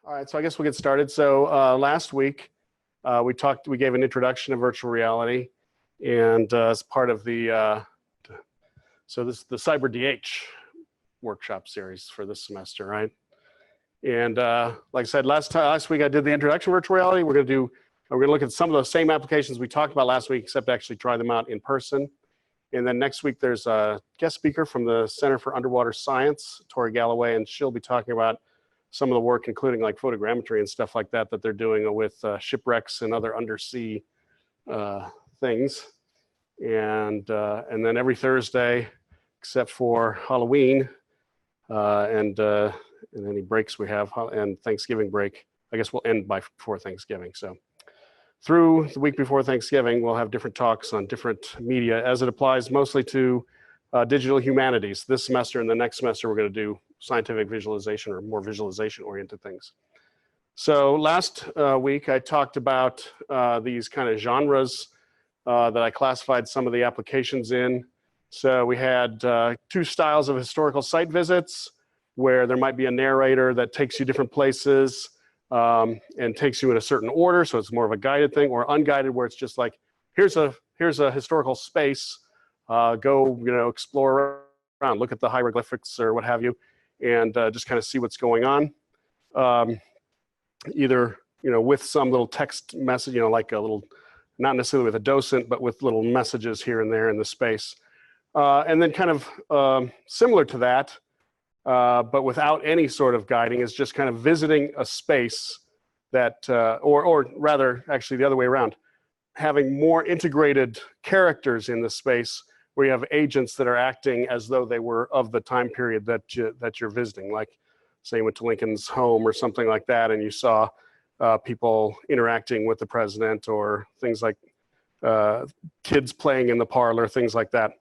All right, so I guess we'll get started. So last week we gave an introduction to virtual reality, and as part of the so this is the Cyber DH workshop series for this semester, right? And like I said, last week I did the introduction to virtual reality. We're gonna look at some of those same applications we talked about last week, except actually try them out in person. And then next week there's a guest speaker from the Center for Underwater Science, Tori Galloway, and she'll be talking about some of the work, including like photogrammetry and stuff like that, that they're doing with shipwrecks and other undersea things. And then every Thursday, except for Halloween and any breaks we have, and Thanksgiving break, I guess we'll end before Thanksgiving. So through the week before Thanksgiving, we'll have different talks on different media as it applies mostly to digital humanities. This semester and the next semester, we're going to do scientific visualization or more visualization-oriented things. So last week, I talked about these kind of genres that I classified some of the applications in. So we had two styles of historical site visits, where there might be a narrator that takes you different places and takes you in a certain order, so it's more of a guided thing, or unguided, where it's just like, here's a historical space, go explore around, look at the hieroglyphics or what have you, and just kind of see what's going on. Either with some little text message, like a little, not necessarily with a docent, but with little messages here and there in the space. And then kind of similar to that, but without any sort of guiding, is just kind of visiting a space that, or rather, actually the other way around, having more integrated characters in the space where you have agents that are acting as though they were of the time period that you're visiting. Like, say you went to Lincoln's home or something like that, and you saw people interacting with the president, or things like kids playing in the parlor, things like that.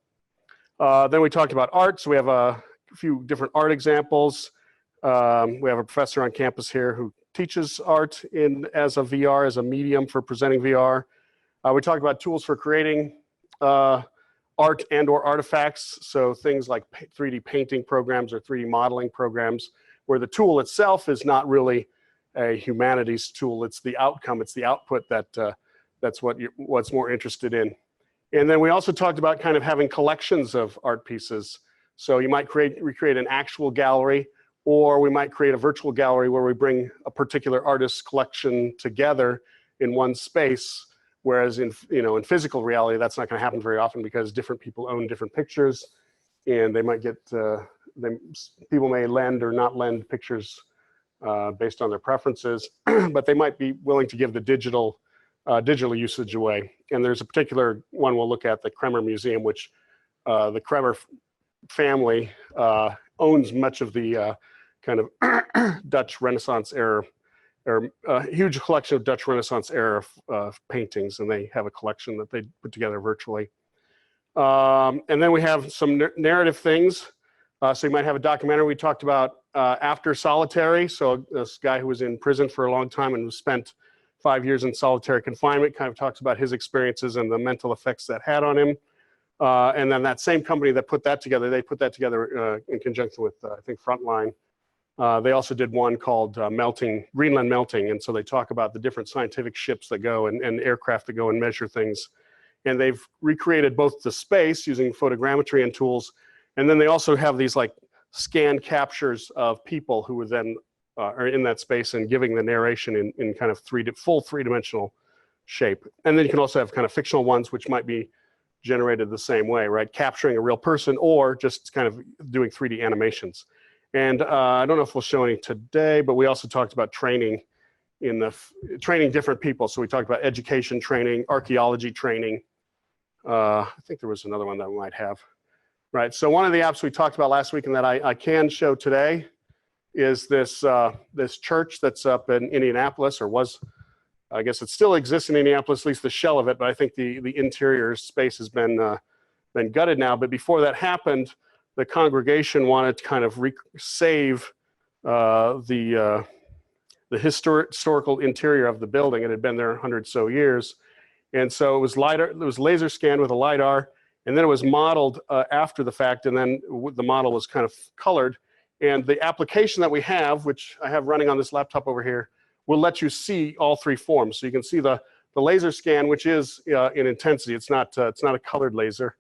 Then we talked about art, so we have a few different art examples. We have a professor on campus here who teaches art as a VR, as a medium for presenting VR. We talked about tools for creating art and or artifacts, so things like 3D painting programs or 3D modeling programs, where the tool itself is not really a humanities tool, it's the outcome, it's the output that's what's more interested in. And then we also talked about kind of having collections of art pieces. So you might recreate an actual gallery, or we might create a virtual gallery where we bring a particular artist's collection together in one space. Whereas in physical reality, that's not going to happen very often, because different people own different pictures, and they might get people may lend or not lend pictures based on their preferences, but they might be willing to give the digital usage away. And there's a particular one we'll look at, the Kremer Museum, which the Kremer family owns much of the kind of Dutch Renaissance era, or a huge collection of Dutch Renaissance era paintings, and they have a collection that they put together virtually. And then we have some narrative things. So you might have a documentary. We talked about After Solitary. So this guy who was in prison for a long time and spent 5 years in solitary confinement kind of talks about his experiences and the mental effects that had on him. And then that same company that put that together, they put that together in conjunction with, I think, Frontline. They also did one called Greenland Melting, and so they talk about the different scientific ships that go and aircraft that go and measure things. And they've recreated both the space using photogrammetry and tools, and then they also have these like scan captures of people who were then are in that space and giving the narration in kind of full three-dimensional shape. And then you can also have kind of fictional ones, which might be generated the same way, right? Capturing a real person, or just kind of doing 3D animations. And I don't know if we'll show any today, but we also talked about training training different people. So we talked about education training, archaeology training. I think there was another one that we might have. Right, so one of the apps we talked about last week and that I can show today is this church that's up in Indianapolis, or was, I guess it still exists in Indianapolis, at least the shell of it, but I think the interior space has been gutted now. But before that happened, the congregation wanted to kind of save the historical interior of the building. It had been there 100 so years, and so it was laser scanned with a LiDAR, and then it was modeled after the fact, and then the model was kind of colored, And the application that we have, which I have running on this laptop over here, will let you see all three forms. So you can see the laser scan, which is in intensity. It's not a colored laser.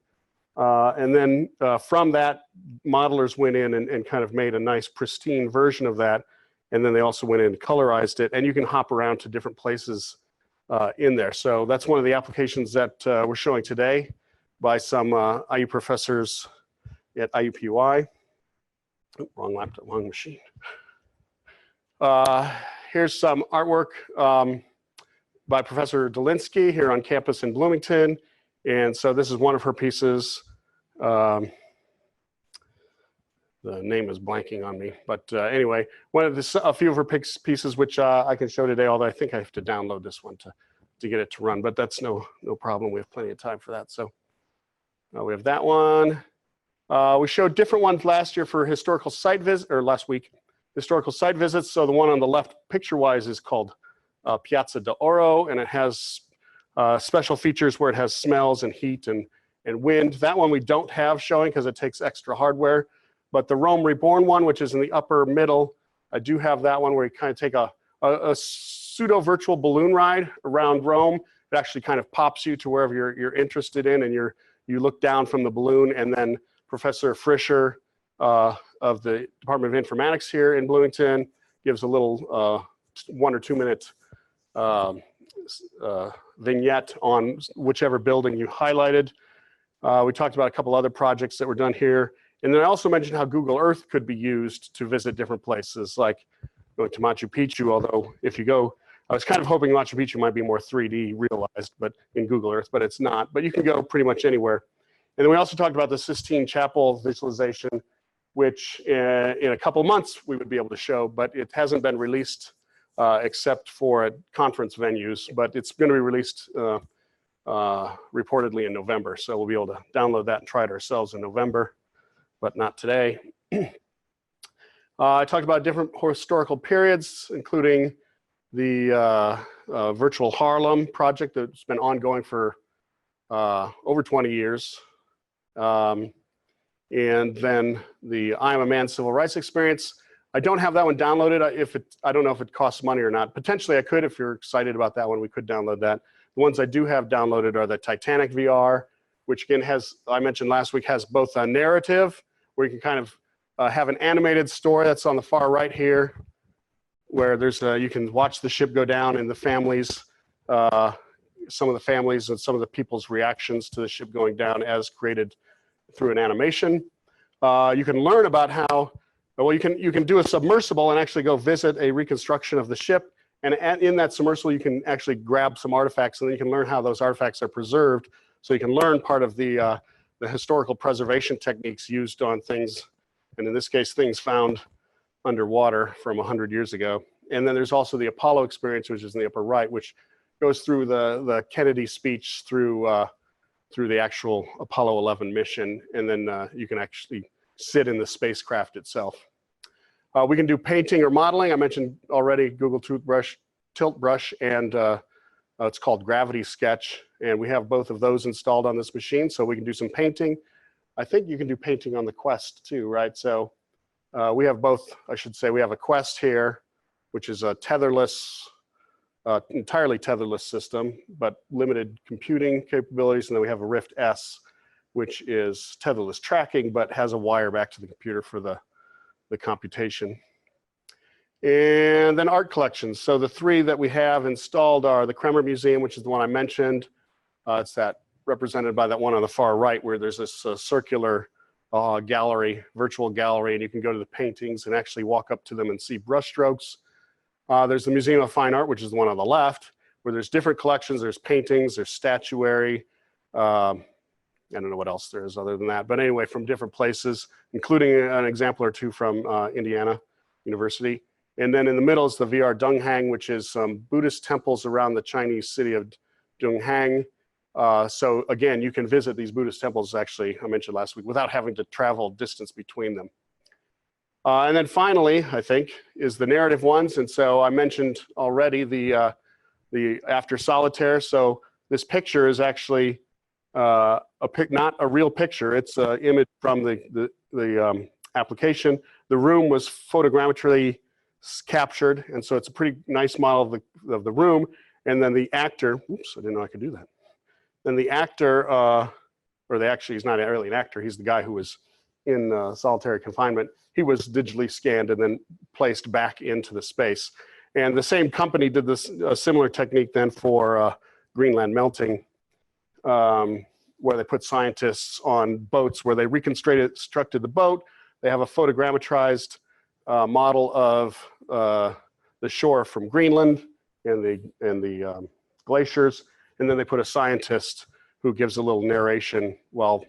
And then from that, modelers went in and kind of made a nice pristine version of that. And then they also went in and colorized it. And you can hop around to different places in there. So that's one of the applications that we're showing today by some IU professors at IUPUI. Oh, wrong laptop, wrong machine. Here's some artwork by Professor Dolinsky here on campus in Bloomington. And so this is one of her pieces. The name is blanking on me, but anyway, a few of her pieces which I can show today, although I think I have to download this one to get it to run, but that's no problem. We have plenty of time for that. So we have that one. We showed different ones last year for historical site visits, or last week, historical site visits. So the one on the left picture-wise is called Piazza d'Oro, and it has special features where it has smells and heat and wind. That one we don't have showing because it takes extra hardware. But the Rome Reborn one, which is in the upper middle, I do have that one where you kind of take a pseudo-virtual balloon ride around Rome. It actually kind of pops you to wherever you're interested in, and you look down from the balloon, and then Professor Frischer of the Department of Informatics here in Bloomington gives a little 1 or 2 minute vignette on whichever building you highlighted. We talked about a couple other projects that were done here. And then I also mentioned how Google Earth could be used to visit different places, like going to Machu Picchu, although if you go, I was kind of hoping Machu Picchu might be more 3D realized, but in Google Earth, but it's not. But you can go pretty mumuch anywhere. And then we also talked about the Sistine Chapel visualization, which in a couple months we would be able to show, but it hasn't been released except for at conference venues, but it's going to be released reportedly in November. So we'll be able to download that and try it ourselves in November, but not today. I talked about different historical periods, including the virtual Harlem project that's been ongoing for over 20 years. And then the I Am a Man Civil Rights Experience. I don't have that one downloaded. I don't know if it costs money or not. Potentially I could, if you're excited about that one, we could download that. The ones I do have downloaded are the Titanic Vr, which again has, I mentioned last week, has both a narrative where you can kind of have an animated story that's on the far right here, where there's you can watch the ship go down and the families, some of the families and some of the people's reactions to the ship going down as created through an animation. You can learn about how, well, you can do a submersible and actually go visit a reconstruction of the ship. And in that submersible, you can actually grab some artifacts, and then you can learn how those artifacts are preserved. So you can learn part of the historical preservation techniques used on things, and in this case, things found underwater from 100 years ago. And then there's also the Apollo experience, which is in the upper right, which goes through the Kennedy speech through the actual Apollo 11 mission, and then you can actually sit in the spacecraft itself. We can do painting or modeling. I mentioned already Google Toothbrush, Tilt Brush, and it's called Gravity Sketch, and we have both of those installed on this machine, so we can do some painting. I think you can do painting on the Quest too, right? So we have both, I should say. We have a Quest here, which is a tetherless, entirely tetherless system, but limited computing capabilities, and then we have a Rift S, which is tetherless tracking, but has a wire back to the computer for the computation. And then art collections. So the three that we have installed are the Kremer Museum, which is the one I mentioned. It's that represented by that one on the far right, where there's this circular gallery, virtual gallery, and you can go to the paintings and actually walk up to them and see brushstrokes. There's the Museum of Fine Art, which is the one on the left, where there's different collections. There's paintings, there's statuary. I don't know what else there is other than that. But anyway, from different places, including an example or two from Indiana University. And then in the middle is the VR Dunghang, which is some Buddhist temples around the Chinese city of Dunghang. So again, you can visit these Buddhist temples, actually, I mentioned last week, without having to travel distance between them. And then finally, I think, is the narrative ones. And so I mentioned already the After Solitaire. So this picture is actually not a real picture. It's an image from the application. The room was photogrammetrically captured, and so it's a pretty nice model of the room. And then the actor, oops, I didn't know I could do that. Then the actor, actually, he's not really an actor, he's the guy who was in solitary confinement. He was digitally scanned and then placed back into the space. And the same company did this similar technique then for Greenland Melting, where they put scientists on boats where they reconstructed the boat. They have a photogrammetrized model of the shore from Greenland and the glaciers, and then they put a scientist who gives a little narration while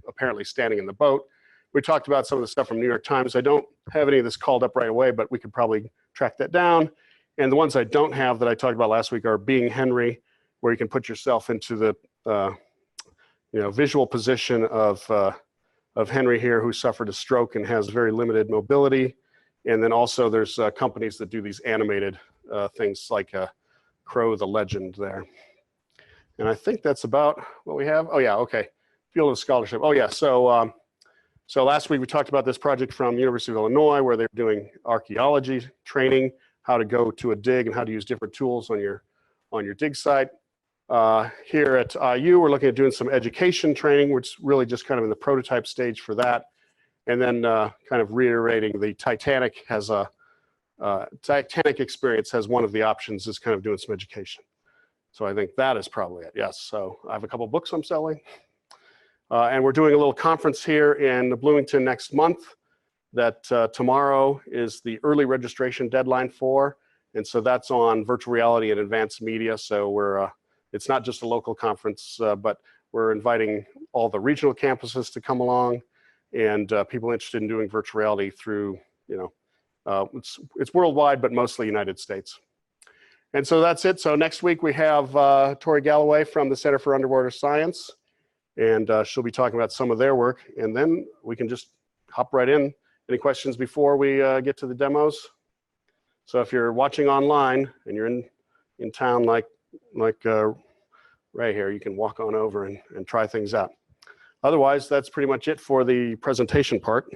apparently standing in the boat. We talked about some of the stuff from New York Times. I don't have any of this called up right away, but we could probably track that down. And the ones I don't have that I talked about last week are Being Henry, where you can put yourself into the visual position of Henry here, who suffered a stroke and has very limited mobility. And then also there's companies that do these animated things like Crow the Legend there. And I think that's about what we have. Oh yeah, okay. Field of Scholarship. Oh yeah, so last week we talked about this project from the University of Illinois where they're doing archaeology training, how to go to a dig and how to use different tools on your dig site. Here at IU, we're looking at doing some education training, which is really just kind of in the prototype stage for that. And then kind of reiterating the Titanic has Titanic experience has one of the options is kind of doing some education. So I think that is probably it, yes. So I have a couple books I'm selling. And we're doing a little conference here in Bloomington next month that tomorrow is the early registration deadline for. And so that's on virtual reality and advanced media. So it's not just a local conference, but we're inviting all the regional campuses to come along and people interested in doing virtual reality through, it's worldwide, but mostly United States. And so that's it. So next week we have Tori Galloway from the Center for Underwater Science, and she'll be talking about some of their work. And then we can just hop right in. Any questions before we get to the demos? So if you're watching online and you're in town like right here, you can walk on over and try things out. Otherwise, that's pretty much it for the presentation part.